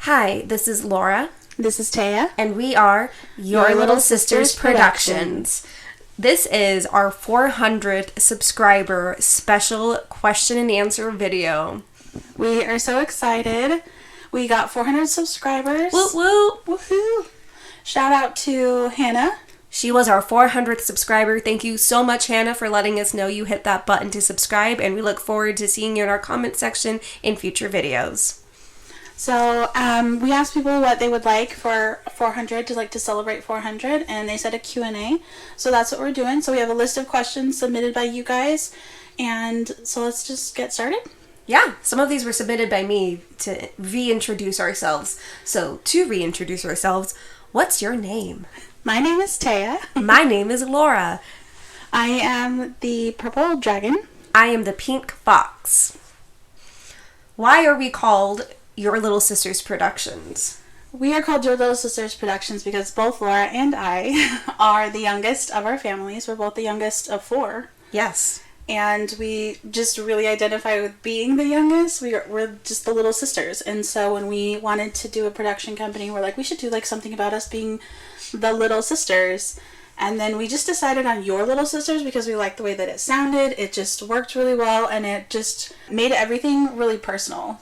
Hi, this is Laura, This is Taya. and we are Your Little Sisters Productions. This is our 400th subscriber special question and answer video. We are so excited. We got 400 subscribers. Woo woo! Woohoo! Shout out to Hannah. She was our 400th subscriber. Thank you so much, Hannah, for letting us know you hit that button to subscribe, and we look forward to seeing you in our comment section in future videos. So we asked people what they would like for 400 to celebrate 400, and they said a Q&A. So that's what we're doing. So we have a list of questions submitted by you guys, and so let's just get started. Yeah, some of these were submitted by me to reintroduce ourselves. So to reintroduce ourselves, what's your name? My name is Taya. My name is Laura. I am the purple dragon. I am the pink fox. Why are we called Your Little Sisters Productions? We are called Your Little Sisters Productions because both Laura and I are the youngest of our families. We're both the youngest of 4. Yes. And we just really identify with being the youngest. We're just the little sisters. And so when we wanted to do a production company, we're like, we should do something about us being the little sisters. And then we just decided on Your Little Sisters because we liked the way that it sounded. It just worked really well, and it just made everything really personal.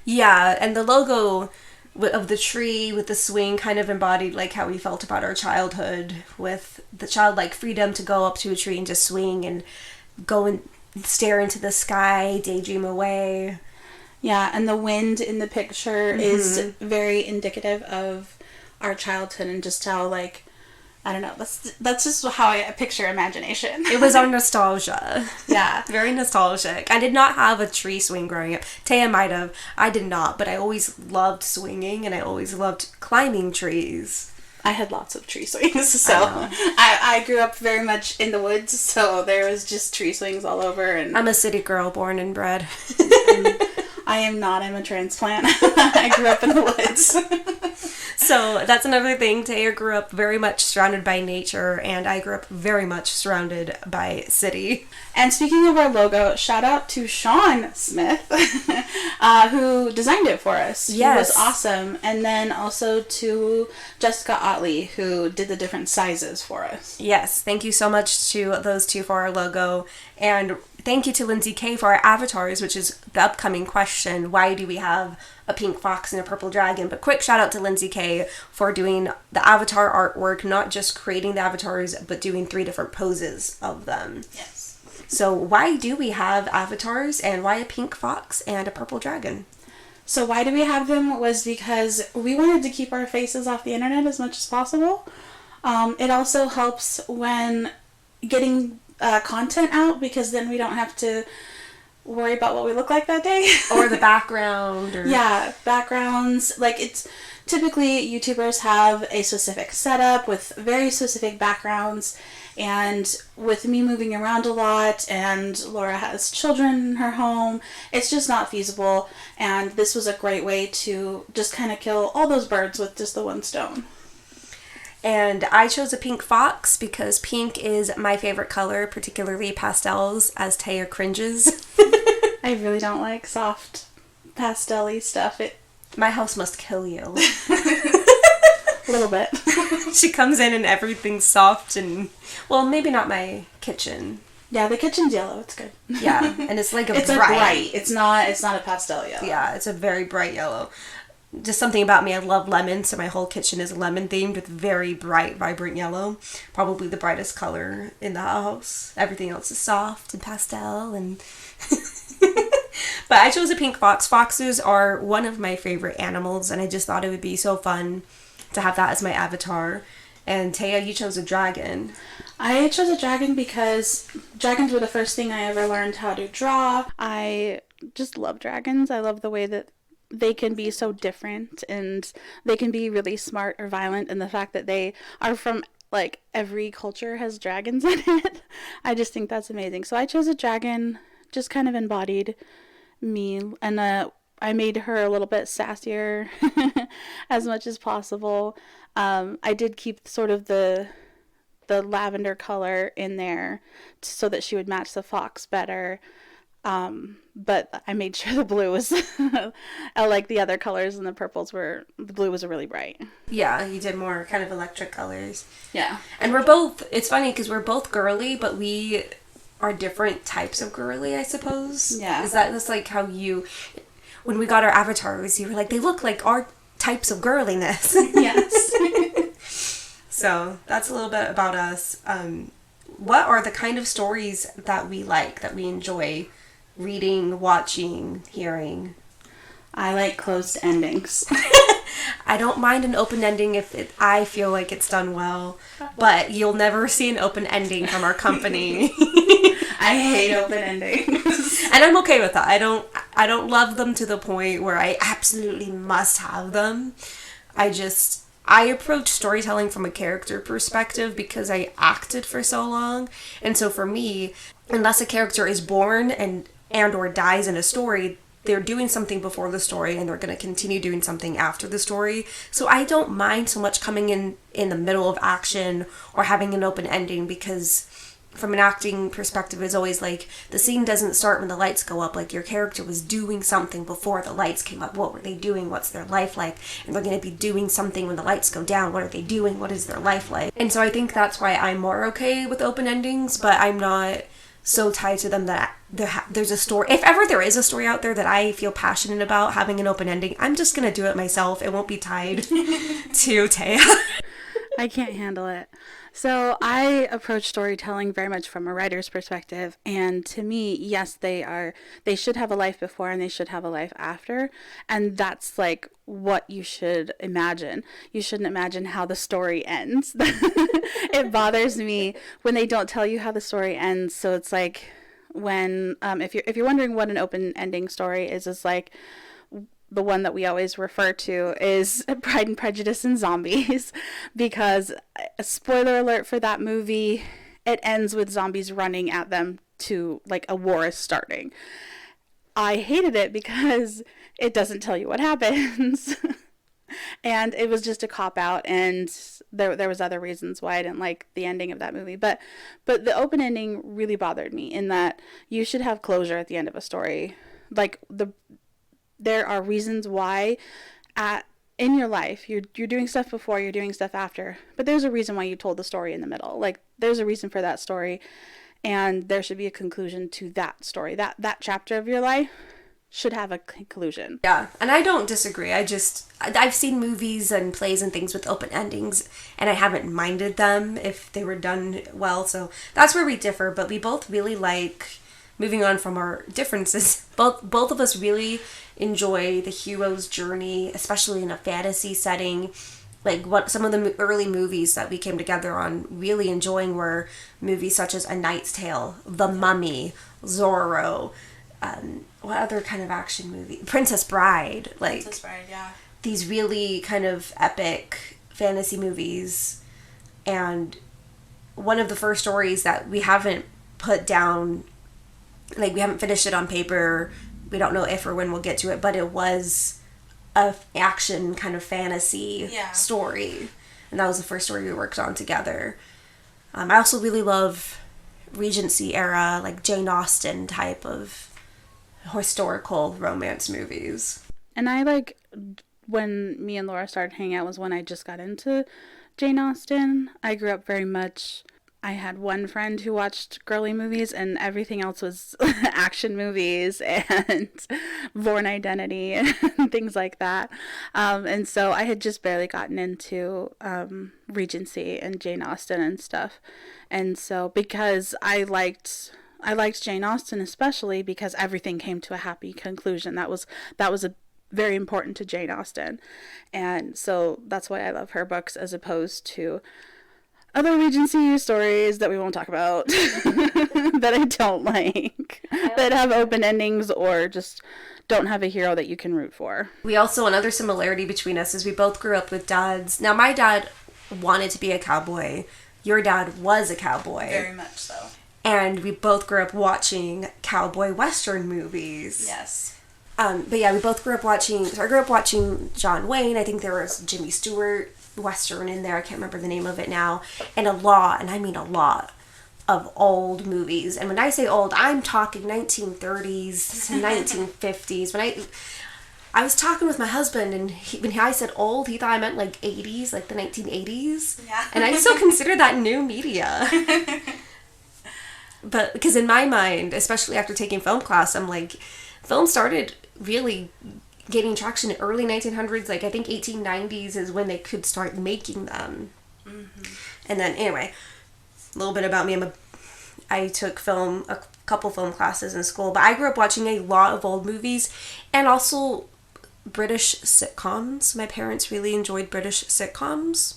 Yeah, and the logo of the tree with the swing kind of embodied how we felt about our childhood, with the childlike freedom to go up to a tree and just swing and go and stare into the sky, daydream away. Yeah, and the wind in the picture is very indicative of our childhood and just how, I don't know, that's just how I picture imagination. It was our nostalgia. Yeah. Very nostalgic. I did not have a tree swing growing up. Taya might have. I did not, but I always loved swinging, and I always loved climbing trees. I had lots of tree swings, so I grew up very much in the woods, so there was just tree swings all over. And I'm a city girl, born and bred. I am not. I'm a transplant. I grew up in the woods. So that's another thing. Taya grew up very much surrounded by nature, and I grew up very much surrounded by city. And speaking of our logo, shout out to Sean Smith, who designed it for us. Yes. He was awesome. And then also to Jessica Otley, who did the different sizes for us. Yes, thank you so much to those two for our logo. And thank you to Lindsay K for our avatars, which is the upcoming question. Why do we have a pink fox and a purple dragon? But quick shout out to Lindsay K for doing the avatar artwork, not just creating the avatars, but doing 3 different poses of them. Yes. So why do we have avatars, and why a pink fox and a purple dragon? So why do we have them was because we wanted to keep our faces off the internet as much as possible. It also helps when getting content out, because then we don't have to worry about what we look like that day. Or the background. Or... Yeah, backgrounds. It's typically YouTubers have a specific setup with very specific backgrounds. And with me moving around a lot, and Laura has children in her home, it's just not feasible. And this was a great way to just kind of kill all those birds with just the one stone. And I chose a pink fox because pink is my favorite color, particularly pastels, as Taya cringes. I really don't like soft pastel-y stuff. My house must kill you. A little bit. She comes in and everything's soft and... Well, maybe not my kitchen. Yeah, the kitchen's yellow. It's good. Yeah, and it's like it's bright. a bright. It's not a pastel yellow. Yeah, it's a very bright yellow. Just something about me, I love lemon, so my whole kitchen is lemon themed with very bright, vibrant yellow. Probably the brightest color in the house. Everything else is soft and pastel and... But I chose a pink fox. Foxes are one of my favorite animals, and I just thought it would be so fun to have that as my avatar. And Taya, you chose a dragon. I chose a dragon because dragons were the first thing I ever learned how to draw. I just love dragons. I love the way that they can be so different, and they can be really smart or violent, and the fact that they are from every culture has dragons in it. I just think that's amazing. So I chose a dragon, just kind of embodied me, and I made her a little bit sassier as much as possible. I did keep sort of the lavender color in there so that she would match the fox better. But I made sure the blue was I like the other colors, and the blue was really bright. Yeah, you did more kind of electric colors. Yeah. And we're both, it's funny because we're both girly, but we are different types of girly, I suppose. Yeah. That's like how you, when we got our avatars, you were like, they look like our types of girliness. Yes. So that's a little bit about us. What are the kind of stories that we like, that we enjoy reading, watching, hearing? I like closed endings. I don't mind an open ending if I feel like it's done well, but you'll never see an open ending from our company. I hate open endings. And I'm okay with that. I don't love them to the point where I absolutely must have them. I approach storytelling from a character perspective because I acted for so long. And so for me, unless a character is born and or dies in a story, they're doing something before the story and they're going to continue doing something after the story. So I don't mind so much coming in the middle of action or having an open ending, because from an acting perspective, it's always like the scene doesn't start when the lights go up. Like, your character was doing something before the lights came up. What were they doing? What's their life like? And they're going to be doing something when the lights go down. What are they doing? What is their life like? And so I think that's why I'm more okay with open endings, but I'm not so tied to them that there's a story. If ever there is a story out there that I feel passionate about having an open ending, I'm just going to do it myself. It won't be tied to Taya. I can't handle it. So I approach storytelling very much from a writer's perspective, and to me, yes, they should have a life before and they should have a life after, and that's like what you should imagine. You shouldn't imagine how the story ends. It bothers me when they don't tell you how the story ends. So it's like when if you're wondering what an open ending story is like, the one that we always refer to is Pride and Prejudice and Zombies, because, spoiler alert for that movie, it ends with zombies running at them to, like, a war is starting. I hated it because it doesn't tell you what happens. And it was just a cop-out, and there was other reasons why I didn't like the ending of that movie. But the open ending really bothered me, in that you should have closure at the end of a story. Like, there are reasons why in your life you're doing stuff before, you're doing stuff after, but there's a reason why you told the story in the middle. Like, there's a reason for that story, and there should be a conclusion to that story. That chapter of your life should have a conclusion. Yeah, and I don't disagree. I've seen movies and plays and things with open endings, and I haven't minded them if they were done well. So that's where we differ, but we both really like, moving on from our differences, both of us really enjoy the hero's journey, especially in a fantasy setting. Like, what some of the early movies that we came together on really enjoying were movies such as A Knight's Tale, The Mummy, Zorro, what other kind of action movie? Princess Bride. Like, Princess Bride, yeah. These really kind of epic fantasy movies. And one of the first stories that we haven't put down, like, we haven't finished it on paper, we don't know if or when we'll get to it, but it was a action kind of fantasy story, and that was the first story we worked on together. I also really love Regency era, like Jane Austen type of historical romance movies. And I like, when me and Laura started hanging out was when I just got into Jane Austen. I grew up very much, I had one friend who watched girly movies, and everything else was action movies and Bourne Identity and things like that. And so I had just barely gotten into Regency and Jane Austen and stuff. And so because I liked Jane Austen, especially because everything came to a happy conclusion. That was a very important to Jane Austen. And so that's why I love her books, as opposed to other Regency stories that we won't talk about that I don't like, that have open endings or just don't have a hero that you can root for. We also, another similarity between us is we both grew up with dads. Now, my dad wanted to be a cowboy. Your dad was a cowboy. Very much so. And we both grew up watching cowboy western movies. Yes. But yeah, we both grew up watching, so I grew up watching John Wayne. I think there was Jimmy Stewart western in there. I can't remember the name of it now. And a lot of old movies. And when I say old, I'm talking 1930s to 1950s. When I was talking with my husband, and when I said old, he thought I meant like 80s, like the 1980s. Yeah. And I still consider that new media. But because in my mind, especially after taking film class, I'm like, film started really gaining traction in early 1900s. Like, I think 1890s is when they could start making them. Mm-hmm. And then, anyway, a little bit about me. I took a couple film classes in school, but I grew up watching a lot of old movies and also British sitcoms. My parents really enjoyed British sitcoms.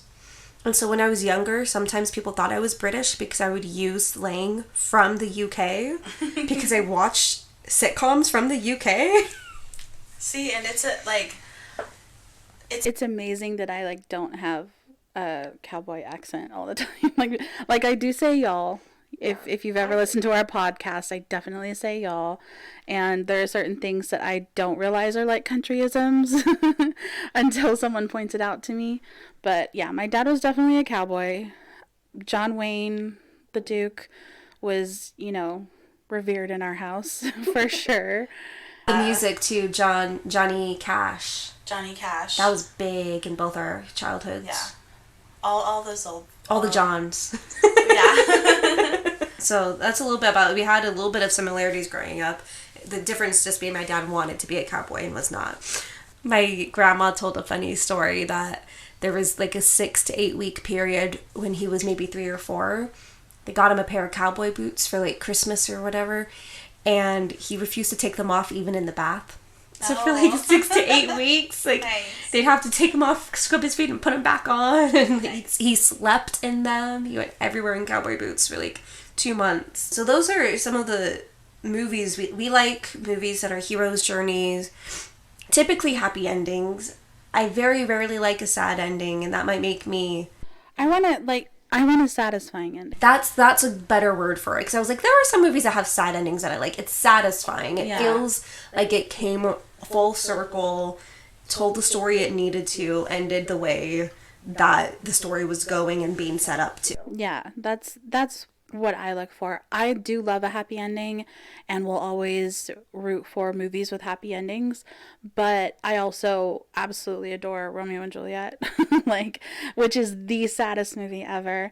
And so when I was younger, sometimes people thought I was British because I would use slang from the UK because I watched sitcoms from the UK. See, and it's amazing that I like don't have a cowboy accent all the time. like I do say y'all. If you've ever listened to our podcast, I definitely say y'all. And there are certain things that I don't realize are like countryisms until someone points it out to me. But yeah, my dad was definitely a cowboy. John Wayne, the Duke, was, revered in our house for sure. The music too, Johnny Cash. Johnny Cash. That was big in both our childhoods. Yeah. All those old... All the Johns. Yeah. So that's a little bit about it. We had a little bit of similarities growing up. The difference just being my dad wanted to be a cowboy and was not. My grandma told a funny story that there was like a 6 to 8 week period when he was maybe 3 or 4. They got him a pair of cowboy boots for like Christmas or whatever, and he refused to take them off even in the bath. So for like 6 to 8 weeks, like nice. They'd have to take them off, scrub his feet, and put them back on. And nice. he slept in them. He went everywhere in cowboy boots for like 2 months. So those are some of the movies we like. Movies that are heroes' journeys, typically happy endings. I very rarely like a sad ending, and that might make me. I want a satisfying ending. That's a better word for it, because I was like, there are some movies that have sad endings that I like. It's satisfying. It feels like it came full circle, told the story it needed to, ended the way that the story was going and being set up to. Yeah, that's what I look for. I do love a happy ending and will always root for movies with happy endings, but I also absolutely adore Romeo and Juliet, which is the saddest movie ever.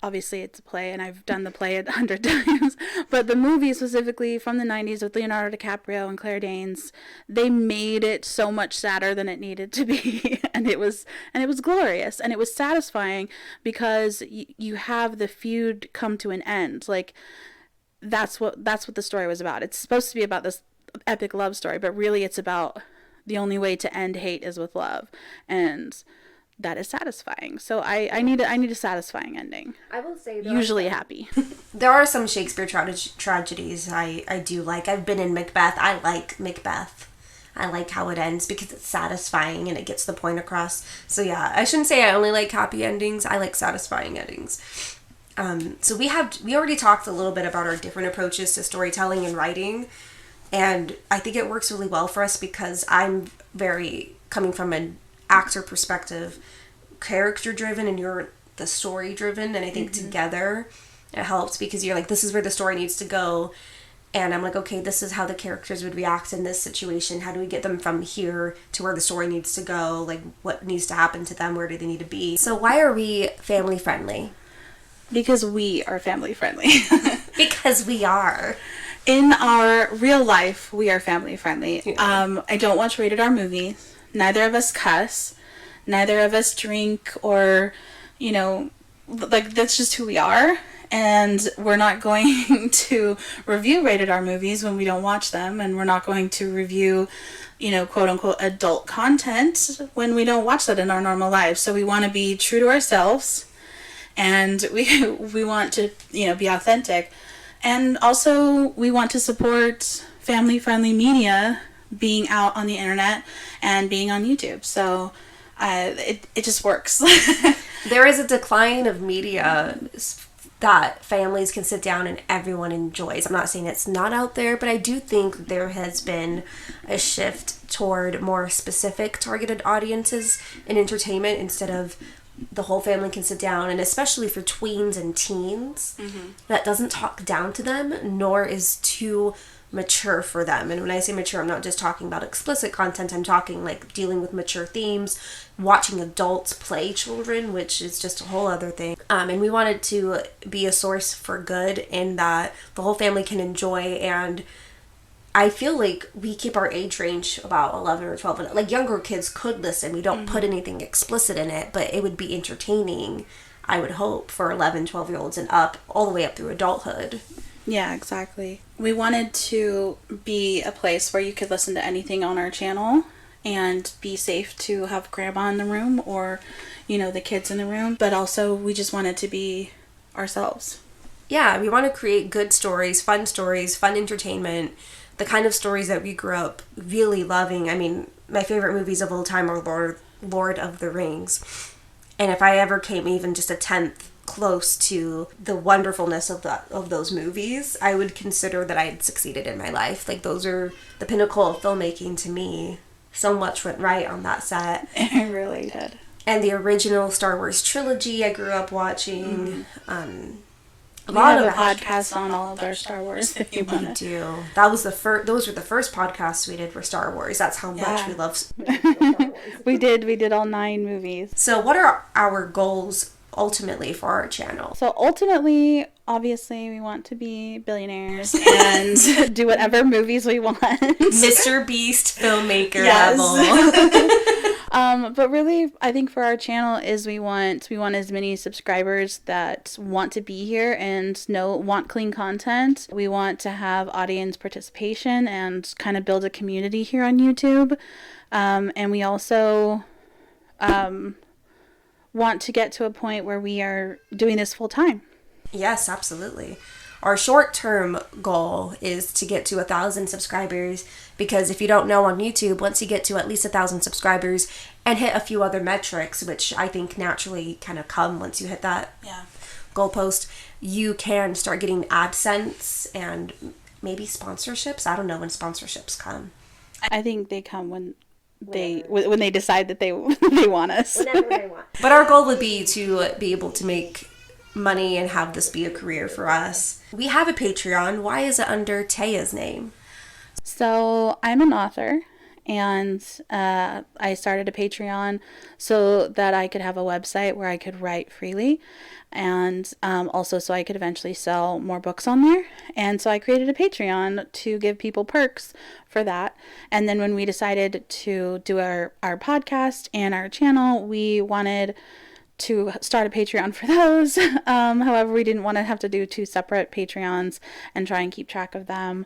Obviously it's a play, and I've done the play 100 times, but the movie specifically from the 90s with Leonardo DiCaprio and Claire Danes, they made it so much sadder than it needed to be, and it was glorious, and it was satisfying because you have the feud come to an end. Like, that's what the story was about. It's supposed to be about this epic love story, but really it's about the only way to end hate is with love, and that is satisfying. So I need a satisfying ending. I will say usually happy. There are some Shakespeare tragedies I do like. I've been in Macbeth. I like Macbeth. I like how it ends because it's satisfying and it gets the point across. So yeah, I shouldn't say I only like happy endings. I like satisfying endings. So we already talked a little bit about our different approaches to storytelling and writing, and I think it works really well for us because I'm very coming from an actor perspective, character driven, and you're the story driven, and I think together it helps because you're like, this is where the story needs to go, and I'm like, okay, this is how the characters would react in this situation. How do we get them from here to where the story needs to go? Like, what needs to happen to them? Where do they need to be? So why are we family friendly? Because we are family friendly. Because we are. In our real life, we are family friendly. Yeah. I don't watch rated R movies. Neither of us cuss. Neither of us drink or, that's just who we are. And we're not going to review rated R movies when we don't watch them. And we're not going to review, quote unquote adult content when we don't watch that in our normal lives. So we want to be true to ourselves. And we want to, be authentic. And also we want to support family-friendly media being out on the internet and being on YouTube. So it just works. There is a decline of media that families can sit down and everyone enjoys. I'm not saying it's not out there, but I do think there has been a shift toward more specific targeted audiences in entertainment instead of the whole family can sit down, and especially for tweens and teens, that doesn't talk down to them, nor is too mature for them. And when I say mature, I'm not just talking about explicit content. I'm talking like dealing with mature themes, watching adults play children, which is just a whole other thing. And we wanted to be a source for good in that the whole family can enjoy. And I feel like we keep our age range about 11 or 12. Like, younger kids could listen. We don't put anything explicit in it, but it would be entertaining, I would hope, for 11, 12-year-olds and up, all the way up through adulthood. Yeah, exactly. We wanted to be a place where you could listen to anything on our channel and be safe to have grandma in the room or, you know, the kids in the room. But also, we just wanted to be ourselves. Yeah, we want to create good stories, fun entertainment, the kind of stories that we grew up really loving. I mean, my favorite movies of all time are Lord of the Rings. And if I ever came even just a tenth close to the wonderfulness of those movies, I would consider that I had succeeded in my life. Like, those are the pinnacle of filmmaking to me. So much went right on that set. It really did. And the original Star Wars trilogy I grew up watching. We have a podcast on all of our Star Wars if you want We it. do. Those were the first podcasts we did for Star Wars. That's how much we love Star Wars. We did all 9 movies. So what are our goals ultimately for our channel? So ultimately, obviously, we want to be billionaires and do whatever movies we want. Mr. Beast filmmaker Yes. level. But really, I think for our channel is we want as many subscribers that want to be here and want clean content. We want to have audience participation and kind of build a community here on YouTube. And we also want to get to a point where we are doing this full time. Yes, absolutely. Our short-term goal is to get to 1,000 subscribers, because if you don't know, on YouTube, once you get to at least 1,000 subscribers and hit a few other metrics, which I think naturally kind of come once you hit that goalpost, you can start getting AdSense and maybe sponsorships. I don't know when sponsorships come. I think they come when they decide that they want us. Whenever they want. But our goal would be to be able to make money and have this be a career for us. We have a Patreon. Why is it under Taya's name? So I'm an author, and I started a Patreon so that I could have a website where I could write freely, and also so I could eventually sell more books on there. And so I created a Patreon to give people perks for that. And then when we decided to do our podcast and our channel, we wanted to start a Patreon for those. However, we didn't want to have to do 2 separate Patreons and try and keep track of them.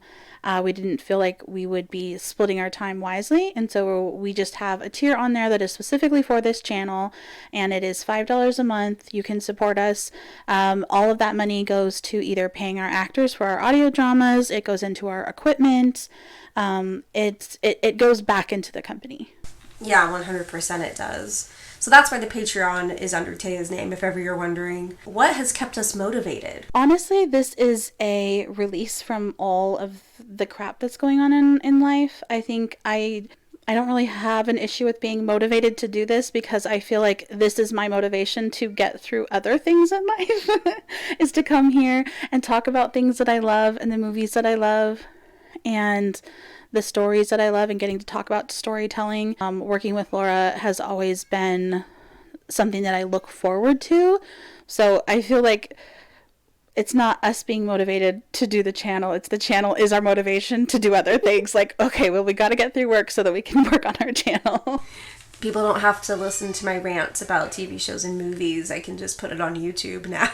We didn't feel like we would be splitting our time wisely, and so we just have a tier on there that is specifically for this channel, and it is $5 a month. You can support us. All of that money goes to either paying our actors for our audio dramas, it goes into our equipment, it goes back into the company. Yeah, 100% it does. So that's why the Patreon is under Taya's name, if ever you're wondering. What has kept us motivated? Honestly, this is a release from all of the crap that's going on in life. I think I don't really have an issue with being motivated to do this, because I feel like this is my motivation to get through other things in life, is to come here and talk about things that I love and the movies that I love and the stories that I love, and getting to talk about storytelling. Working with Laura has always been something that I look forward to. So I feel like it's not us being motivated to do the channel. It's the channel is our motivation to do other things. Like, okay, well, we got to get through work so that we can work on our channel. People don't have to listen to my rants about TV shows and movies. I can just put it on YouTube now.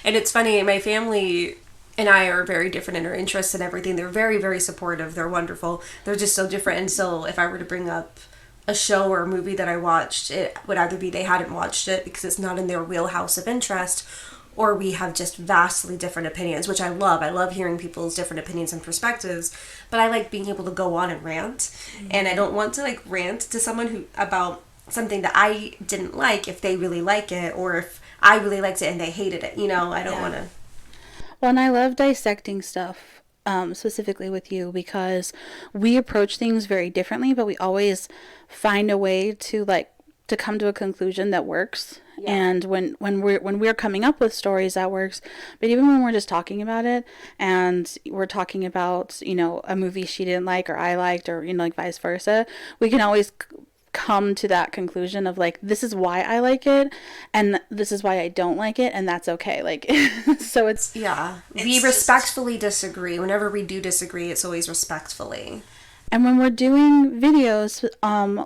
And it's funny, my family and I are very different in our interests and everything. They're very, very supportive. They're wonderful. They're just so different. And so if I were to bring up a show or a movie that I watched, it would either be they hadn't watched it because it's not in their wheelhouse of interest, or we have just vastly different opinions, which I love. I love hearing people's different opinions and perspectives, but I like being able to go on and rant. Mm-hmm. And I don't want to like rant to someone about something that I didn't like if they really like it, or if I really liked it and they hated it. You know, I don't want to. Well, and I love dissecting stuff, specifically with you, because we approach things very differently, but we always find a way to like to come to a conclusion that works. Yeah. And when we're coming up with stories that works, but even when we're just talking about it and we're talking about, you know, a movie she didn't like or I liked, or, you know, like vice versa, we can always come to that conclusion of like, this is why I like it and this is why I don't like it, and that's okay. Like, so it's, yeah, we respectfully disagree. Whenever we do disagree, it's always respectfully. And when we're doing videos,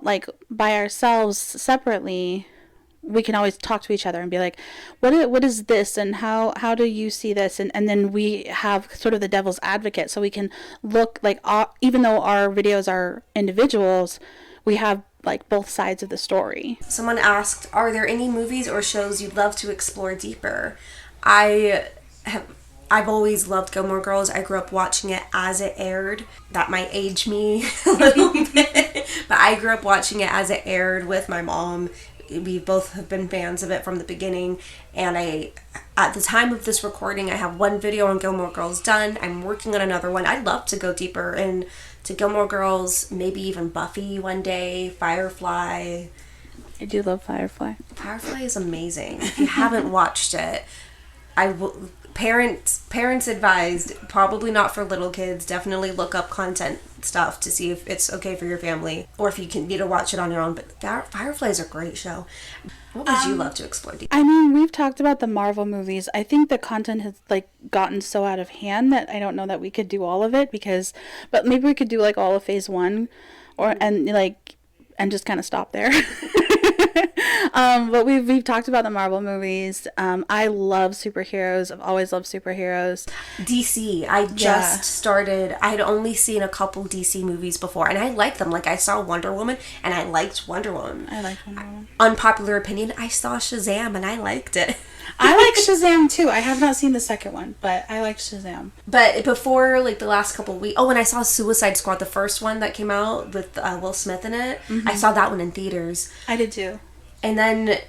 like by ourselves separately, we can always talk to each other and be like, what is this, and how do you see this, and then we have sort of the devil's advocate, so we can look like, even though our videos are individuals, we have like both sides of the story. Someone asked, are there any movies or shows you'd love to explore deeper? I've always loved Gilmore Girls. I grew up watching it as it aired. That might age me a little bit, but I grew up watching it as it aired with my mom. We both have been fans of it from the beginning, and at the time of this recording, I have one video on Gilmore Girls done. I'm working on another one. I'd love to go deeper into Gilmore Girls, maybe even Buffy one day, Firefly. I do love Firefly. Firefly is amazing. If you haven't watched it, Parents advised, probably not for little kids. Definitely look up content stuff to see if it's okay for your family, or if you can watch it on your own. But Firefly is a great show. What would you love to explore deeper? I mean, we've talked about the Marvel movies. I think the content has like gotten so out of hand that I don't know that we could do all of it, but maybe we could do like all of Phase 1, and just kind of stop there. But we've talked about the Marvel movies. I love superheroes. I've always loved superheroes. DC. I just started. I had only seen a couple DC movies before, and I liked them. Like, I saw Wonder Woman, and I liked Wonder Woman. I like Wonder Woman. Unpopular opinion, I saw Shazam, and I liked it. I like Shazam too. I have not seen the second one, but I like Shazam. But before, like, the last couple weeks... Oh, and I saw Suicide Squad, the first one that came out with Will Smith in it. Mm-hmm. I saw that one in theaters. I did too. And then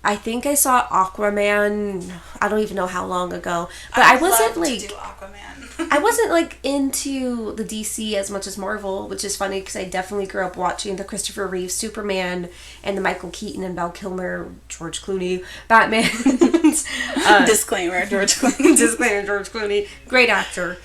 I think I saw Aquaman, I don't even know how long ago. But I wasn't like... to do Aquaman. I wasn't like into the DC as much as Marvel, which is funny because I definitely grew up watching the Christopher Reeve Superman and the Michael Keaton and Val Kilmer, George Clooney, Batman. Disclaimer, George Clooney. Disclaimer, George Clooney. Great actor.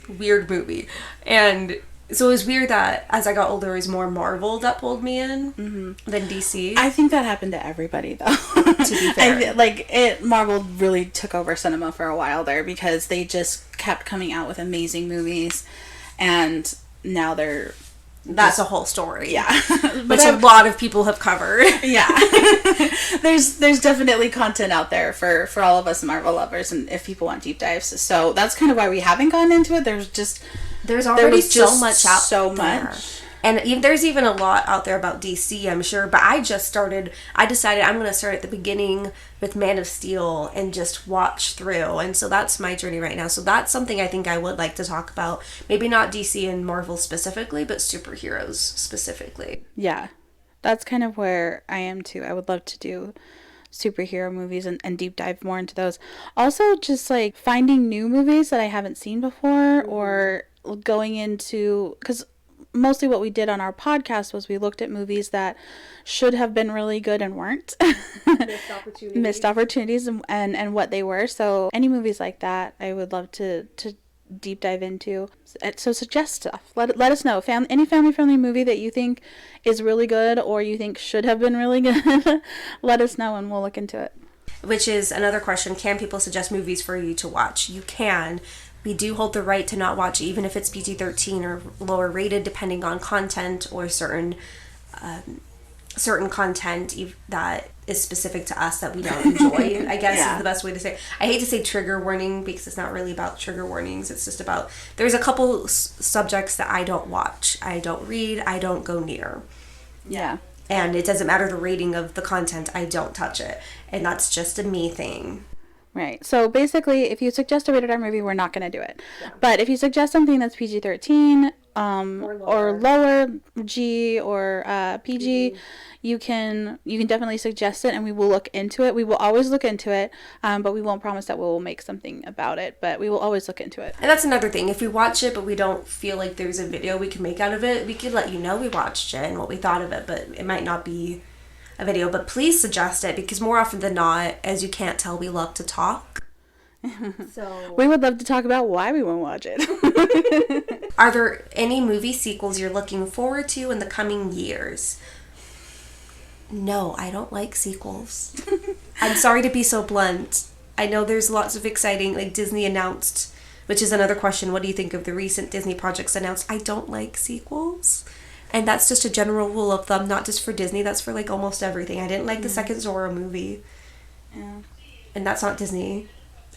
Weird movie. And so it was weird that as I got older, it was more Marvel that pulled me in than DC. I think that happened to everybody, though. To be fair. Marvel really took over cinema for a while there because they just kept coming out with amazing movies, and now they're... That's a whole story. Yeah. Which a lot of people have covered. Yeah. There's definitely content out there for all of us Marvel lovers, and if people want deep dives. So that's kind of why we haven't gone into it. There's already so much out there. And there's even a lot out there about DC, I'm sure. But I decided I'm going to start at the beginning with Man of Steel and just watch through. And so that's my journey right now. So that's something I think I would like to talk about. Maybe not DC and Marvel specifically, but superheroes specifically. Yeah. That's kind of where I am too. I would love to do superhero movies and deep dive more into those. Also, just like finding new movies that I haven't seen before, or going into... Because mostly what we did on our podcast was we looked at movies that should have been really good and weren't. Missed opportunities and what they were. So any movies like that, I would love to deep dive into. So suggest stuff. Let us know. Any family-friendly movie that you think is really good or you think should have been really good, let us know and we'll look into it. Which is another question. Can people suggest movies for you to watch? You can. We do hold the right to not watch it, even if it's PG-13 or lower rated, depending on content or certain content that is specific to us that we don't enjoy, I guess is the best way to say it. I hate to say trigger warning because it's not really about trigger warnings. It's just about, there's a couple subjects that I don't watch. I don't read. I don't go near. Yeah. And it doesn't matter the rating of the content. I don't touch it. And that's just a me thing. Right. So basically, if you suggest a rated R movie, we're not going to do it. Yeah. But if you suggest something that's PG-13 or lower G or PG, you can definitely suggest it, and we will look into it. We will always look into it, but we won't promise that we'll make something about it. But we will always look into it. And that's another thing. If we watch it, but we don't feel like there's a video we can make out of it, we could let you know we watched it and what we thought of it. But it might not be a video, but please suggest it, because more often than not, as you can't tell, we love to talk. So We would love to talk about why we won't watch it. are there any movie sequels you're looking forward to in the coming years? No, I don't like sequels. I'm sorry to be so blunt. I know there's lots of exciting, like Disney announced, which is another question, what do you think of the recent Disney projects announced? I don't like sequels. And that's just a general rule of thumb, not just for Disney, that's for like almost everything. I didn't like the second Zorro movie. Yeah. And that's not Disney.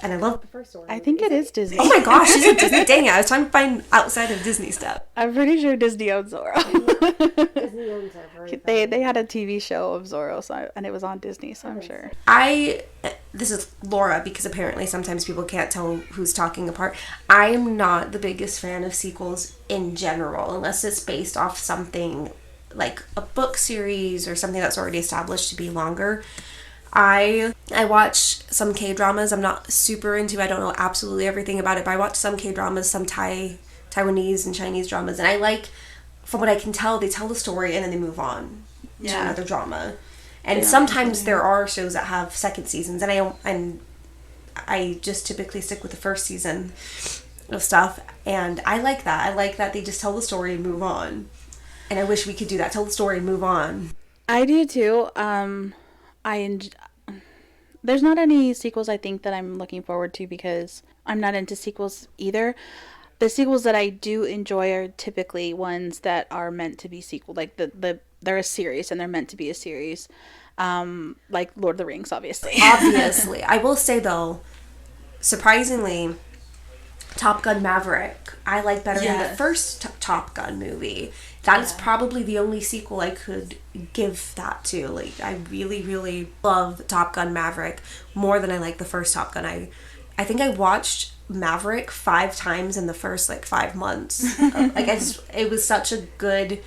And I love the first Zorro. I think it is Disney. Oh my gosh, is it Disney? Dang it, I was trying to find outside of Disney stuff. I'm pretty sure Disney owns Zorro. Disney owns everything. They had a TV show of Zorro, and it was on Disney, so I'm sure. This is Laura, because apparently sometimes people can't tell who's talking apart. I'm not the biggest fan of sequels in general, unless it's based off something like a book series or something that's already established to be longer. I watch some K-dramas. I'm not super into, I don't know absolutely everything about it, but I watch some K-dramas, some Taiwanese and Chinese dramas, and I like, from what I can tell, they tell the story and then they move on to another drama. And sometimes there are shows that have second seasons, and I just typically stick with the first season of stuff, and I like that. I like that they just tell the story and move on. And I wish we could do that, tell the story and move on. I do too. There's not any sequels I think that I'm looking forward to, because I'm not into sequels either. The sequels that I do enjoy are typically ones that are meant to be sequel, like they're a series and they're meant to be a series, like Lord of the Rings, obviously. Obviously. I will say though, surprisingly, Top Gun Maverick I like better than the first Top Gun movie. That is probably the only sequel I could give that to. Like, I really, really love Top Gun Maverick more than I like the first Top Gun. I think I watched Maverick 5 times in the first 5 months. It was such a good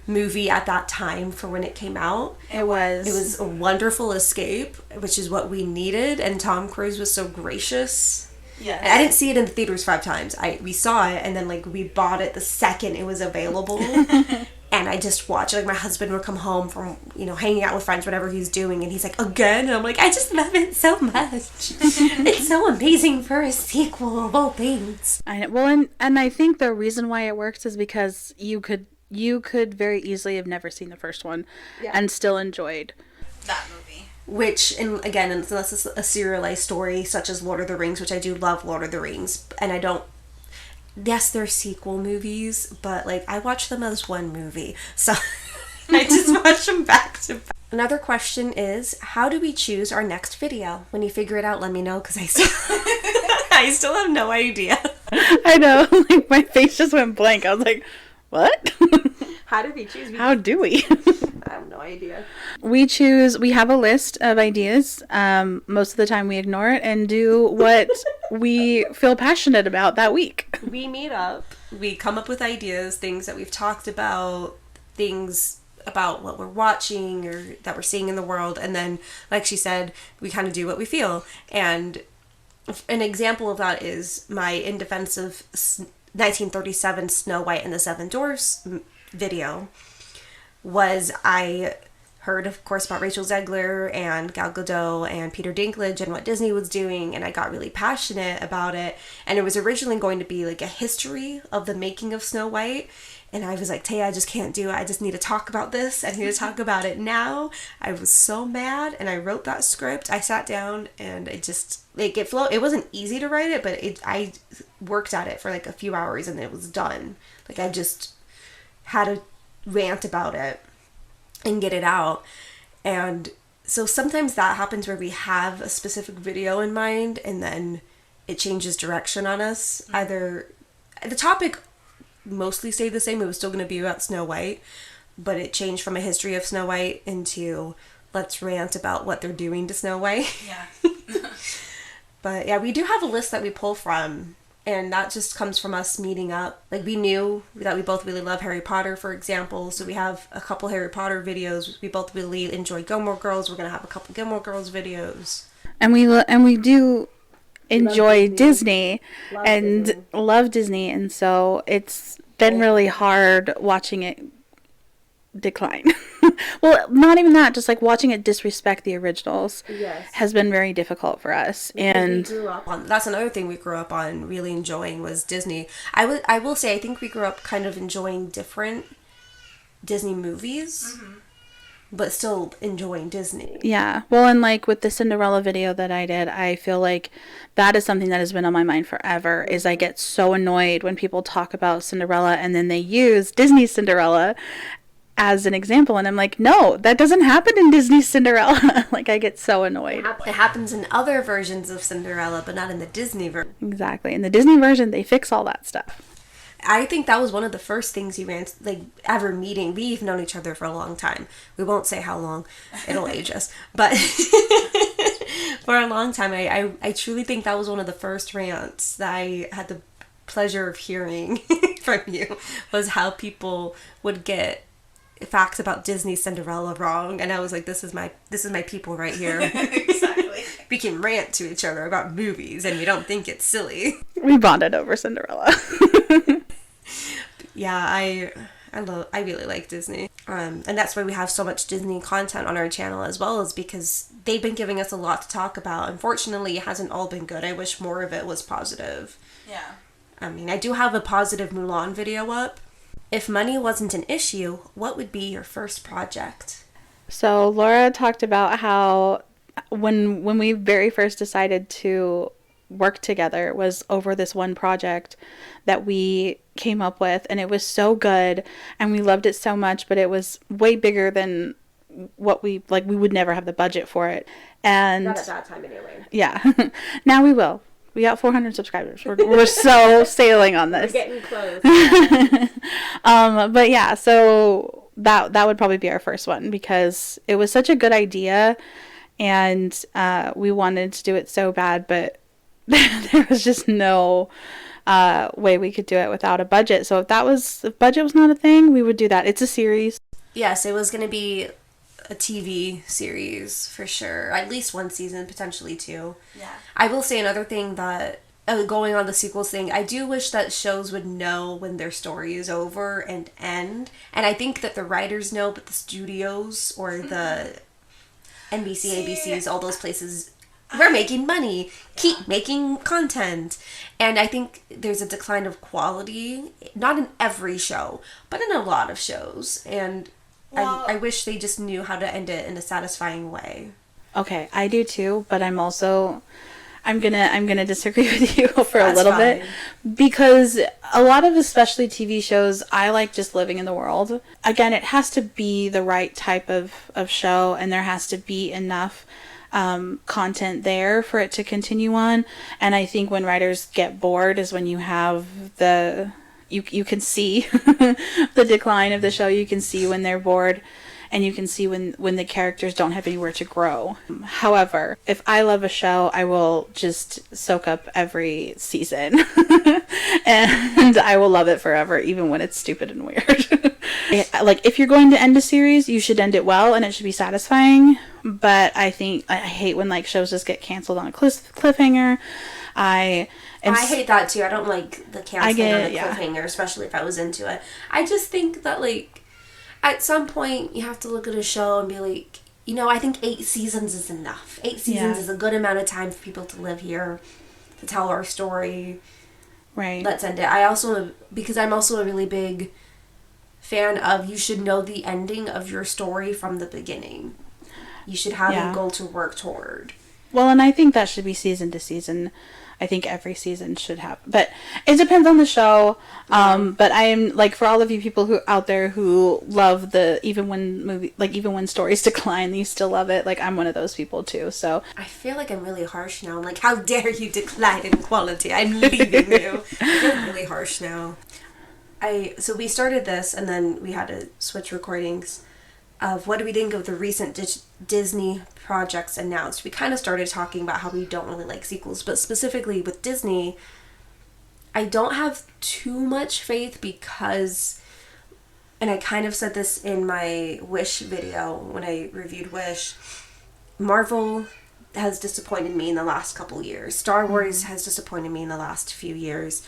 movie at that time for when it came out. It was a wonderful escape, which is what we needed, and Tom Cruise was so gracious. Yeah, I didn't see it in the theaters 5 times. We saw it, and then we bought it the second it was available. And I just watched it. My husband would come home from hanging out with friends, whatever he's doing, and he's like, again? And I'm like, I just love it so much. It's so amazing for a sequel of all things. I know. Well, and I think the reason why it works is because you could very easily have never seen the first one and still enjoyed that movie. Which, and again, unless it's a serialized story such as Lord of the Rings, which I do love Lord of the Rings, and I don't, yes, they're sequel movies, but I watch them as one movie, so I just watch them back to back. Another question is, how do we choose our next video? When you figure it out, let me know, because I still have no idea. I know, my face just went blank. I was like, what? How do we choose? How do we? I have no idea. We have a list of ideas. Most of the time we ignore it and do what we feel passionate about that week. We meet up, we come up with ideas, things that we've talked about, things about what we're watching or that we're seeing in the world, and then, like she said, we kind of do what we feel. And an example of that is my In Defense of 1937 Snow White and the Seven Dwarfs video. I heard, of course, about Rachel Zegler and Gal Gadot and Peter Dinklage and what Disney was doing, and I got really passionate about it. And it was originally going to be a history of the making of Snow White, and I was like, Taya, I just can't do it. I just need to talk about this. I need to talk about it now. I was so mad, and I wrote that script. I sat down, and it just, it flowed. It wasn't easy to write it, but I worked at it for a few hours, and it was done. I just had a rant about it and get it out. And so sometimes that happens where we have a specific video in mind and then it changes direction on us. Either the topic mostly stayed the same, it was still going to be about Snow White, but it changed from a history of Snow White into let's rant about what they're doing to Snow White. Yeah. But yeah, we do have a list that we pull from, and that just comes from us meeting up. We knew that we both really love Harry Potter, for example, so we have a couple Harry Potter videos. We both really enjoy Gilmore Girls. We're going to have a couple Gilmore Girls videos. And we do enjoy Disney and love Disney, and so it's been really hard watching it decline. Well, not even that, just like watching it disrespect the originals Yes. has been very difficult for us. And we grew up on, that's another thing we grew up on really enjoying was Disney. I will say I think we grew up kind of enjoying different Disney movies, but still enjoying Disney. yeah, well, and like with the Cinderella video that I did, I feel like that is something that has been on my mind forever. Is I get so annoyed when people talk about Cinderella and then they use Disney's Cinderella as an example, and I'm like, no, that doesn't happen in Disney's Cinderella. Like, I get so annoyed. It happens in other versions of Cinderella, but not in the Disney version. Exactly. In the Disney version, they fix all that stuff. I think that was one of the first things you ran, like, ever meeting. We've known each other for a long time. We won't say how long. It'll age us. But for a long time, I truly think that was one of the first rants that I had the pleasure of hearing from you, was how people would get facts about Disney Cinderella wrong. And I was like, this is my people right here. Exactly. We can rant to each other about movies and we don't think it's silly. We bonded over Cinderella. Yeah, I really like Disney. And that's why we have so much Disney content on our channel as well, is because they've been giving us a lot to talk about. Unfortunately, it hasn't all been good. I wish more of it was positive. Yeah. I mean, I do have a positive Mulan video up. If money wasn't an issue, what would be your first project? So Laura talked about how when we very first decided to work together was over this one project that we came up with, and it was so good and we loved it so much, but it was way bigger than what we would never have the budget for it. And Not at that time anyway. yeah. Now we will. We got 400 subscribers. We're so sailing on this. We're getting close. But yeah, so that would probably be our first one, because it was such a good idea, and we wanted to do it so bad, but there was just no way we could do it without a budget. So if budget was not a thing, we would do that. It's a series. Yes, it was going to be a TV series for sure. At least one season, potentially two. Yeah. I will say another thing that, going on the sequels thing, I do wish that shows would know when their story is over and end. And I think that the writers know, but the studios or the NBC, ABCs, all those places, we're making money. Keep making content. And I think there's a decline of quality, not in every show, but in a lot of shows. And Well- I wish they just knew how to end it in a satisfying way. Okay, I do too, but I'm gonna disagree with you for a That's little fine. bit, because a lot of, especially TV shows, I like just living in the world. Again, it has to be the right type of show, and there has to be enough content there for it to continue on. And I think when writers get bored is when you have you can see the decline of the show. You can see when they're bored, and you can see when the characters don't have anywhere to grow. However, if I love a show, I will just soak up every season and I will love it forever, even when it's stupid and weird. Like, if you're going to end a series, you should end it well and it should be satisfying. But I hate when like shows just get canceled on a cliffhanger. I hate that too. I don't like the canceling on a yeah. cliffhanger, especially if I was into it. I just think that, like, at some point you have to look at a show and be like, I think 8 seasons is enough. 8 seasons Yeah. is a good amount of time for people to live here, to tell our story. Right. Let's end it. Because I'm also a really big fan of, you should know the ending of your story from the beginning. You should have Yeah. a goal to work toward. Well, and I think that should be season to season. I think every season should have, but it depends on the show. But I am, like, for all of you people who out there who love even when stories decline, you still love it. Like, I'm one of those people too. So I feel like I'm really harsh now. I'm like, how dare you decline in quality? I'm leaving you. I feel really harsh now. So we started this, and then we had to switch recordings of what do we think of the recent Disney projects announced. We kind of started talking about how we don't really like sequels, but specifically with Disney, I don't have too much faith because, and I kind of said this in my Wish video when I reviewed Wish, Marvel has disappointed me in the last couple years. Star Wars has disappointed me in the last few years.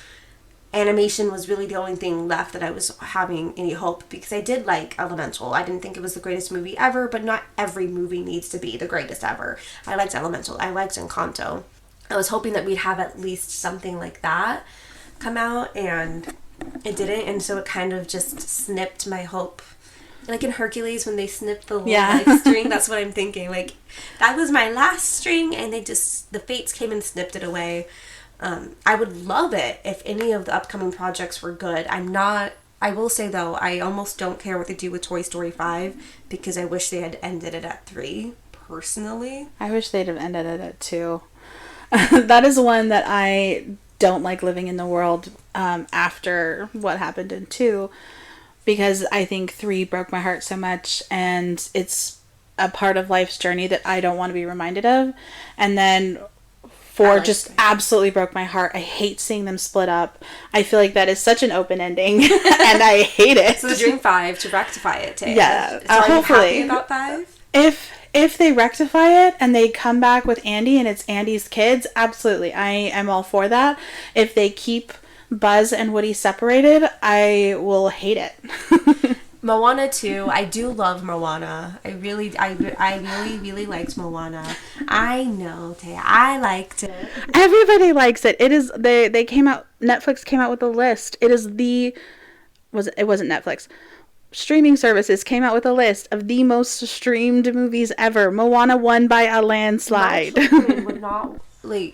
animation was really the only thing left that I was having any hope, because I did like Elemental. I didn't think it was the greatest movie ever, but not every movie needs to be the greatest ever. I liked Elemental. I liked Encanto. I was hoping that we'd have at least something like that come out, and it didn't, and so it kind of just snipped my hope. Like in Hercules, when they snipped the little string, that's what I'm thinking. Like, that was my last string, and the fates came and snipped it away. I would love it if any of the upcoming projects were good. I will say though, I almost don't care what they do with Toy Story 5, because I wish they had ended it at 3, personally. I wish they'd have ended it at 2. That is one that I don't like living in the world after what happened in 2, because I think 3 broke my heart so much, and it's a part of life's journey that I don't want to be reminded of. And then 4 just absolutely broke my heart. I hate seeing them split up. I feel like that is such an open ending, and I hate it. So they're doing 5 to rectify it, Taya. Yeah, so are hopefully. you happy about 5? If they rectify it and they come back with Andy and it's Andy's kids, absolutely. I am all for that. If they keep Buzz and Woody separated, I will hate it. Moana 2, I do love Moana. I really liked Moana. I know, Taya, I liked it. Everybody likes it. It is, they came out, Netflix came out with a list. It is it wasn't Netflix. Streaming services came out with a list of the most streamed movies ever. Moana won by a landslide. My children would not,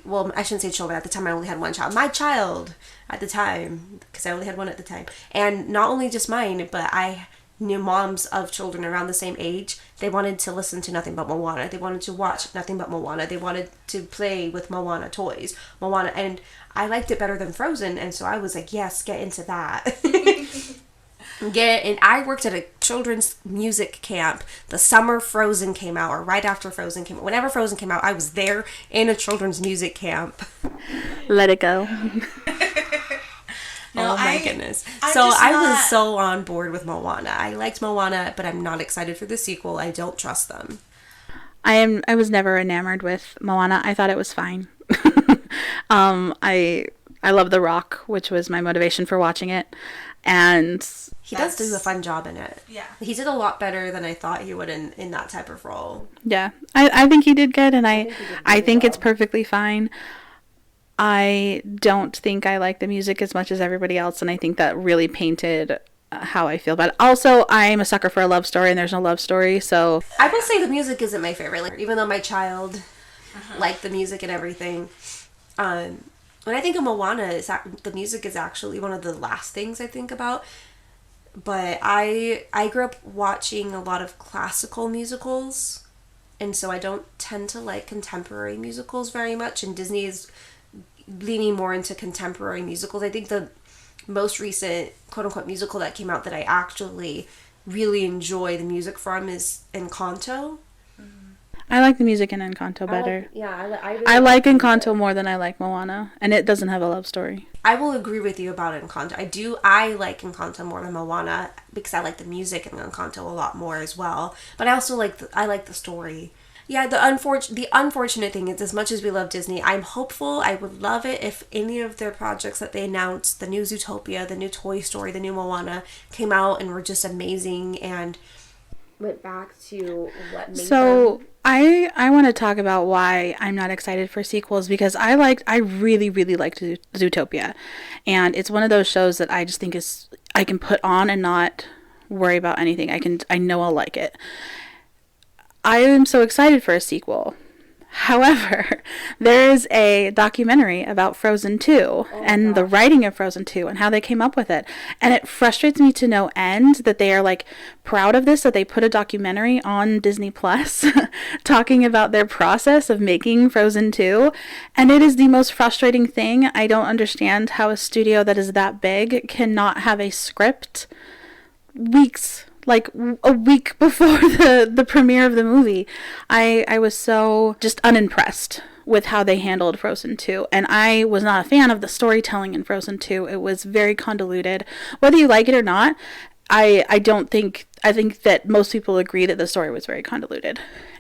well, I shouldn't say children. At the time, I only had one child. My child, at the time, because I only had one at the time. And not only just mine, but I knew moms of children around the same age. They wanted to listen to nothing but Moana. They wanted to watch nothing but Moana. They wanted to play with Moana toys. Moana, and I liked it better than Frozen, and so I was like, yes, get into that. And I worked at a children's music camp the summer Frozen came out, or right after Frozen came out. Whenever Frozen came out, I was there in a children's music camp. Let it go. No, oh my goodness. I was so on board with Moana. I liked Moana, but I'm not excited for the sequel. I don't trust them. I was never enamored with Moana. I thought it was fine. I love The Rock, which was my motivation for watching it. And he does do a fun job in it. Yeah. He did a lot better than I thought he would in that type of role. Yeah. I think he did good, and I think it's perfectly fine. I don't think I like the music as much as everybody else, and I think that really painted how I feel about it. Also, I'm a sucker for a love story, and there's no love story, so... I will say the music isn't my favorite. Like, even though my child liked the music and everything, when I think of Moana, the music is actually one of the last things I think about. But I grew up watching a lot of classical musicals, and so I don't tend to like contemporary musicals very much, and Disney is leaning more into contemporary musicals. I think the most recent quote-unquote musical that came out that I actually really enjoy the music from is Encanto. I like the music in Encanto better. I I like Encanto more than I like Moana, and it doesn't have a love story. I will agree with you about Encanto. I like Encanto more than Moana because I like the music in Encanto a lot more as well. But I also like the story. Yeah, the unfortunate thing is, as much as we love Disney, I'm hopeful. I would love it if any of their projects that they announced, the new Zootopia, the new Toy Story, the new Moana, came out and were just amazing and went back to what made them. I want to talk about why I'm not excited for sequels, because I really, really liked Zootopia. And it's one of those shows that I just think I can put on and not worry about anything. I know I'll like it. I am so excited for a sequel. However, there is a documentary about Frozen 2 and the writing of Frozen 2 and how they came up with it. And it frustrates me to no end that they are like proud of this, that they put a documentary on Disney Plus talking about their process of making Frozen 2. And it is the most frustrating thing. I don't understand how a studio that is that big cannot have a script like a week before the premiere of the movie. I was so just unimpressed with how they handled Frozen 2. And I was not a fan of the storytelling in Frozen 2. It was very convoluted. Whether you like it or not, I don't think, I think that most people agree that the story was very convoluted.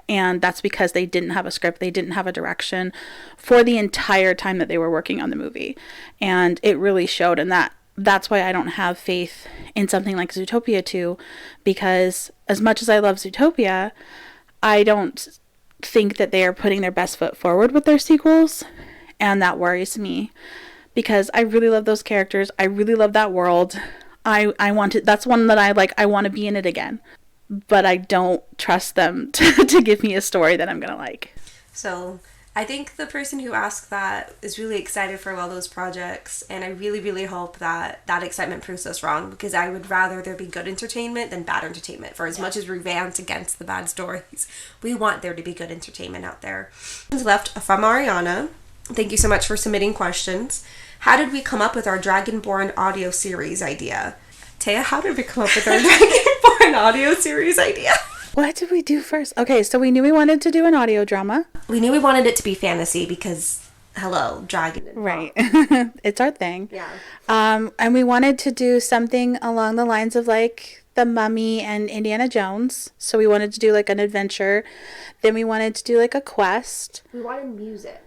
And that's because they didn't have a script, they didn't have a direction for the entire time that they were working on the movie. And it really showed, and that's why I don't have faith in something like Zootopia 2, because as much as I love Zootopia, I don't think that they are putting their best foot forward with their sequels, and that worries me because I really love those characters. I really love that world. I want to, that's one that I want to be in it again, but I don't trust them to give me a story that I'm going to like. So I think the person who asked that is really excited for all those projects, and I really, really hope that that excitement proves us wrong, because I would rather there be good entertainment than bad entertainment. For as much as we rant against the bad stories, we want there to be good entertainment out there. Left from Ariana. Thank you so much for submitting questions. How did we come up with our Dragonborn audio series idea? Taya, how did we come up with our Dragonborn audio series idea? What did we do first? Okay, so we knew we wanted to do an audio drama. We knew we wanted it to be fantasy because, hello, dragon. Right. It's our thing. Yeah. And we wanted to do something along the lines of like The Mummy and Indiana Jones. So we wanted to do like an adventure. Then we wanted to do like a quest. We wanted music.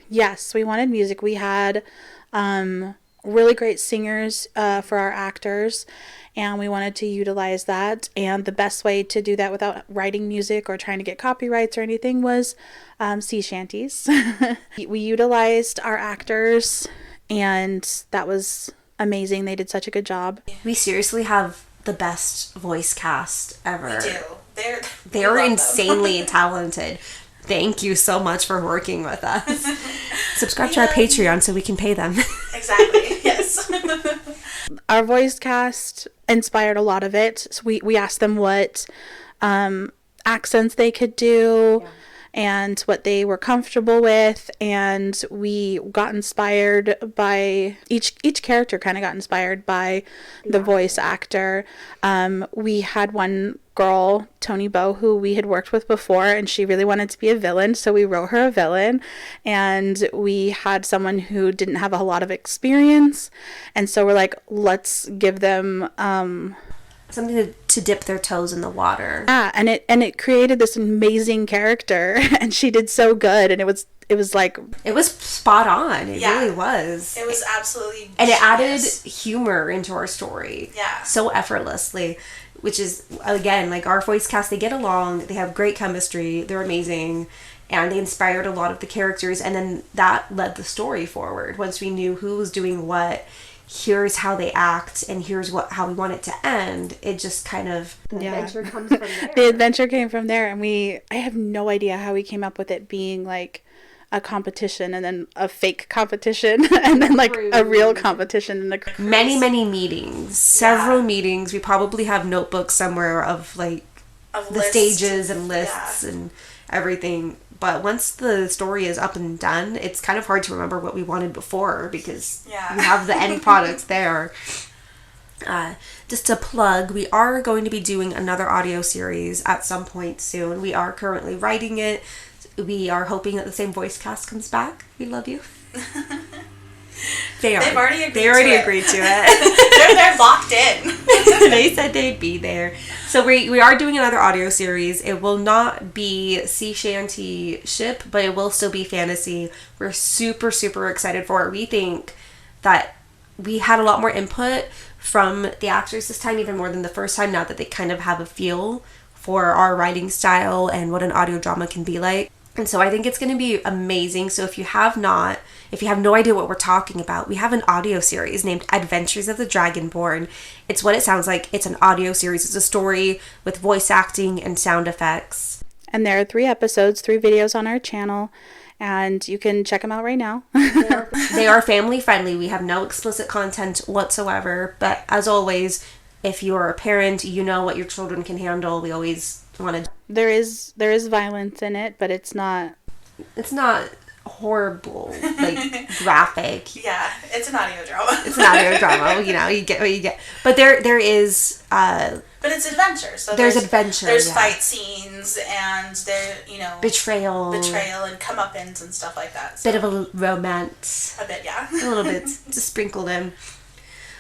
Yes, we wanted music. We had really great singers for our actors, and we wanted to utilize that. And the best way to do that without writing music or trying to get copyrights or anything was sea shanties. We utilized our actors, and that was amazing. They did such a good job. We seriously have the best voice cast ever. We do. They're insanely talented. Thank you so much for working with us. Subscribe to our Patreon so we can pay them. Exactly. Yes. Our voice cast inspired a lot of it. So we asked them what accents they could do, and what they were comfortable with, and we got inspired by each character kind of got inspired by the voice actor. We had one girl, Tony Bow, who we had worked with before, and she really wanted to be a villain, so we wrote her a villain. And we had someone who didn't have a lot of experience, and so we're like, let's give them something to dip their toes in the water. Yeah, and it created this amazing character, and she did so good, and it was like, it was spot on. It Yeah. really was. It was absolutely And it added genius. humor into our story. Yeah. So effortlessly, which is, again, like our voice cast, they get along, they have great chemistry, they're amazing, and they inspired a lot of the characters, and then that led the story forward. Once we knew who was doing what, here's how they act, and here's how we want it to end, it just kind of, the adventure comes from there. The adventure came from there, and I have no idea how we came up with it being like a competition, and then a fake competition, and then like a real competition, and Many meetings, several meetings. We probably have notebooks somewhere of like the stages and lists and everything. But once the story is up and done, it's kind of hard to remember what we wanted before, because we have the end products there. Just to plug, we are going to be doing another audio series at some point soon. We are currently writing it. We are hoping that the same voice cast comes back. We love you. They've already agreed to it. They're locked in. They said they'd be there. So we are doing another audio series. It will not be sea shanty ship, but it will still be fantasy. We're super, super excited for it. We think that we had a lot more input from the actors this time, even more than the first time, now that they kind of have a feel for our writing style and what an audio drama can be like. And so I think it's going to be amazing. So if you have no idea what we're talking about, we have an audio series named Adventures of the Dragonborn. It's what it sounds like. It's an audio series. It's a story with voice acting and sound effects. And there are 3 episodes, 3 videos on our channel, and you can check them out right now. They are family friendly. We have no explicit content whatsoever. But as always, if you're a parent, you know what your children can handle. We always want to... There is violence in it, but it's not horrible, like graphic. Yeah, it's an audio drama. It's an audio drama, you get what you get. But there is but it's adventure. So there's adventure. There's fight scenes, and there, betrayal and comeuppance and stuff like that. So. Bit of a romance. A bit, yeah. A little bit, just sprinkled in.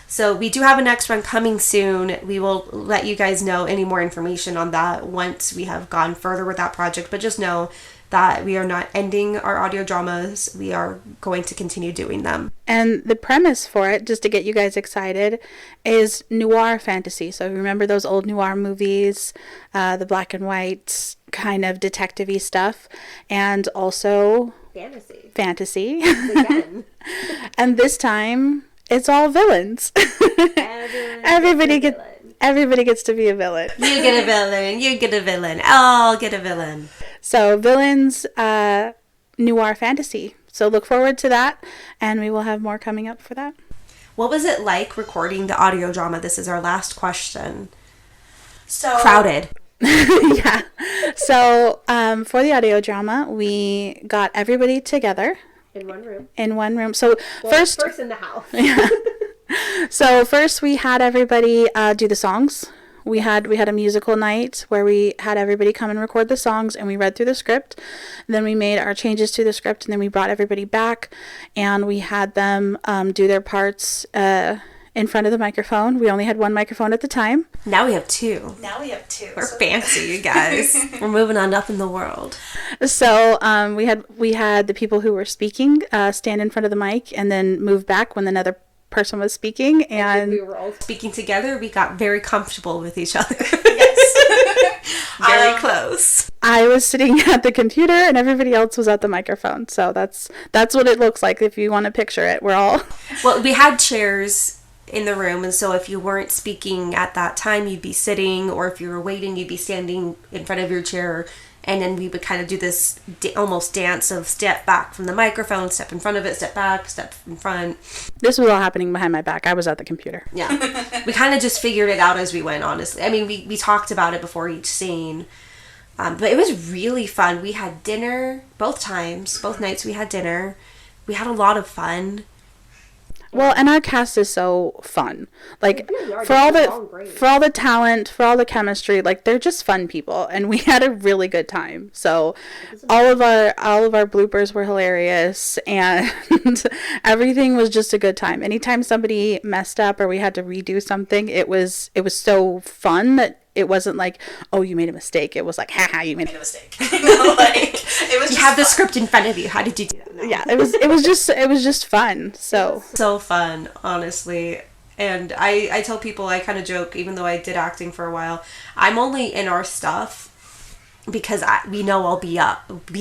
So we do have a next one coming soon. We will let you guys know any more information on that once we have gone further with that project. But just know that we are not ending our audio dramas. We are going to continue doing them. And the premise for it, just to get you guys excited, is noir fantasy. So remember those old noir movies, the black and white kind of detective-y stuff, and also fantasy. Again. And this time, it's all villains. Everybody gets to be a villain. You get a villain. You get a villain. I'll get a villain. So villains, noir fantasy. So look forward to that, and we will have more coming up for that. What was it like recording the audio drama? This is our last question. So Crowded. Yeah. So for the audio drama, we got everybody together In one room. in one room. So first in the house. So first we had everybody do the songs. We had a musical night where we had everybody come and record the songs, and we read through the script. Then we made our changes to the script, and then we brought everybody back, and we had them do their parts in front of the microphone. We only had one microphone at the time. Now we have two. now we have two. We're So fancy, you guys. We're moving on up in the world. So we had the people who were speaking stand in front of the mic and then move back when another person was speaking, and We were all speaking together. We got very comfortable with each other. yes. Very close. I was sitting at the computer and everybody else was at the microphone. So that's what it looks like if you want to picture it. We're all Well, we had chairs in the room, and so if you weren't speaking at that time, you'd be sitting, or if you were waiting, you'd be standing in front of your chair, and then we would kind of do this almost dance of step back from the microphone, step in front of it, step back, step in front. This was all happening behind my back. I was at the computer. Yeah. We kind of just figured it out as we went, honestly. I mean, we talked about it before each scene. But it was really fun. We had dinner both nights we had dinner. We had a lot of fun. Well, and our cast is so fun. Like for all the talent, for all the chemistry, like they're just fun people, and we had a really good time. So all of our bloopers were hilarious, and everything was just a good time. Anytime somebody messed up or we had to redo something, it was so fun that it wasn't like, oh, you made a mistake. It was like, haha, you made a mistake. It was You have the script in front of you. How did you do that? Yeah, it was just fun. So fun, honestly. And I tell people, I kind of joke, even though I did acting for a while, I'm only in our stuff because we know I'll be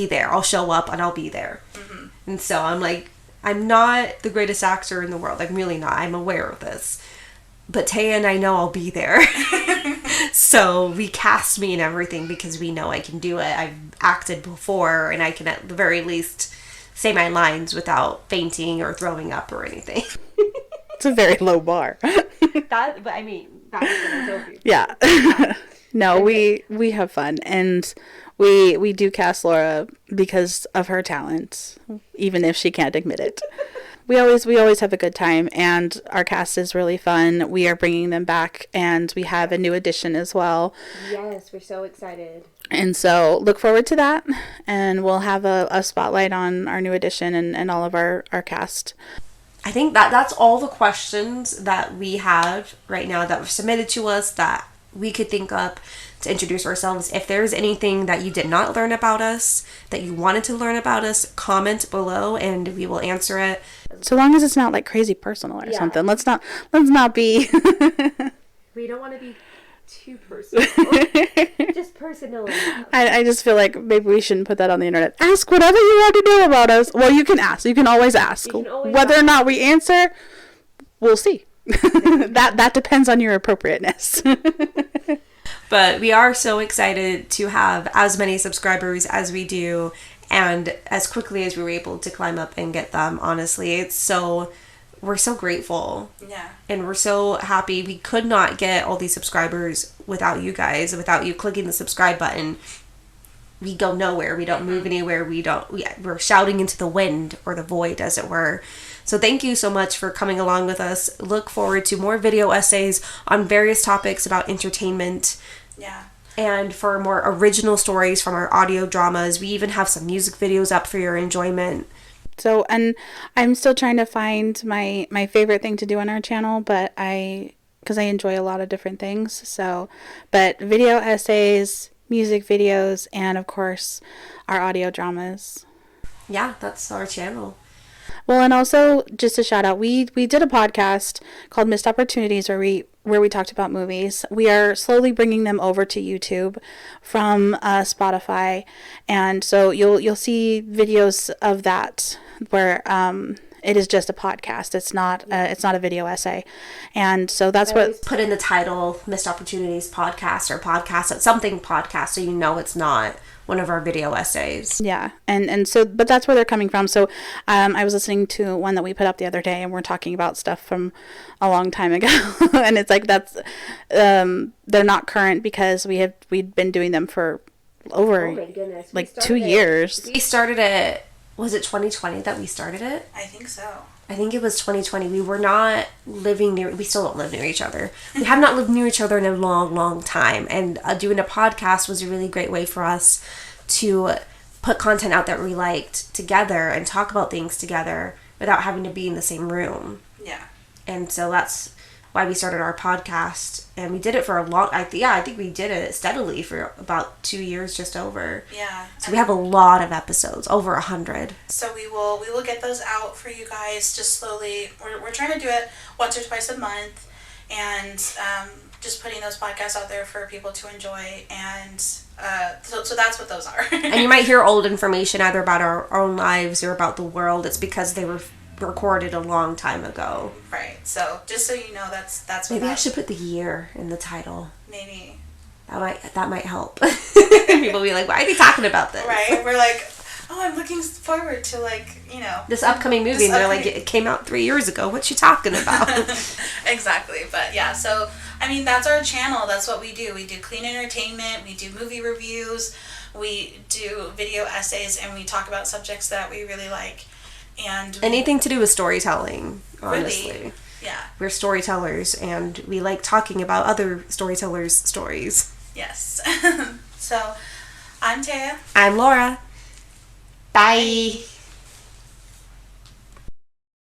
there. I'll show up and I'll be there. Mm-hmm. And so I'm like, I'm not the greatest actor in the world. I'm really not. I'm aware of this. But Taya and I know I'll be there. So we cast me and everything because we know I can do it. I've acted before, and I can at the very least say my lines without fainting or throwing up or anything. it's a very low bar. That's what I told you. Yeah. No, we have fun, and we do cast Laura because of her talent, even if she can't admit it. We always have a good time, and our cast is really fun. We are bringing them back, and we have a new addition as well. Yes, we're so excited. And so look forward to that, and we'll have a spotlight on our new addition and all of our cast. I think that's all the questions that we have right now that were submitted to us that we could think up to introduce ourselves. If there's anything that you did not learn about us, that you wanted to learn about us, comment below and we will answer it. So long as it's not like crazy personal or something. Let's not be We don't want to be too personal. Just personal enough. I just feel like maybe we shouldn't put that on the internet. Ask whatever you want to know about us. Well, you can ask. You can always ask. Whether or not we answer, we'll see. That depends on your appropriateness. But we are so excited to have as many subscribers as we do, and as quickly as we were able to climb up and get them. Honestly, we're so grateful. Yeah. And we're so happy. We could not get all these subscribers without you guys, without you clicking the subscribe button. We go nowhere. We don't move anywhere. We're shouting into the wind, or the void, as it were. So thank you so much for coming along with us. Look forward to more video essays on various topics about entertainment. Yeah. And for more original stories from our audio dramas. We even have some music videos up for your enjoyment. So, and I'm still trying to find my favorite thing to do on our channel, but because I enjoy a lot of different things. So, but video essays, music videos, and of course, our audio dramas. Yeah, that's our channel. Well, and also just a shout out, we did a podcast called Missed Opportunities where we talked about movies. We are slowly bringing them over to YouTube from Spotify, and so you'll see videos of that where it is just a podcast. It's not a video essay, and so that's what Put in the title Missed Opportunities Podcast or podcast, something podcast, so you know it's not one of our video essays. Yeah, and so, but that's where they're coming from. So, I was listening to one that we put up the other day, and we're talking about stuff from a long time ago, and it's like that's, they're not current because we'd been doing them for over like 2 years. We started it. Was it 2020 that we started it? I think so. I think it was 2020. We were not living near. We still don't live near each other. We have not lived near each other in a long, long time. And doing a podcast was a really great way for us to put content out that we liked together and talk about things together without having to be in the same room. Yeah. And so that's why we started our podcast. And we did it for a long. I think we did it steadily for about 2 years, just over. Yeah. So we have a lot of episodes, over 100. So we will get those out for you guys just slowly. We're trying to do it once or twice a month, and just putting those podcasts out there for people to enjoy. And so that's what those are. And you might hear old information either about our own lives or about the world. It's because they were recorded a long time ago. Right. So just so you know, that's what Maybe I should put the year in the title. maybe. That might help. People be like, why are they talking about this? Right. We're like, oh, I'm looking forward to, like, This upcoming movie, and they're like, it came out 3 years ago. What you talking about? Exactly. But yeah, so I mean, that's our channel. That's what we do. We do clean entertainment. We do movie reviews. We do video essays, and we talk about subjects that we really like. And Anything to do with storytelling, honestly. Really, yeah. We're storytellers, and we like talking about other storytellers' stories. Yes. So, I'm Taya. I'm Laura. Bye.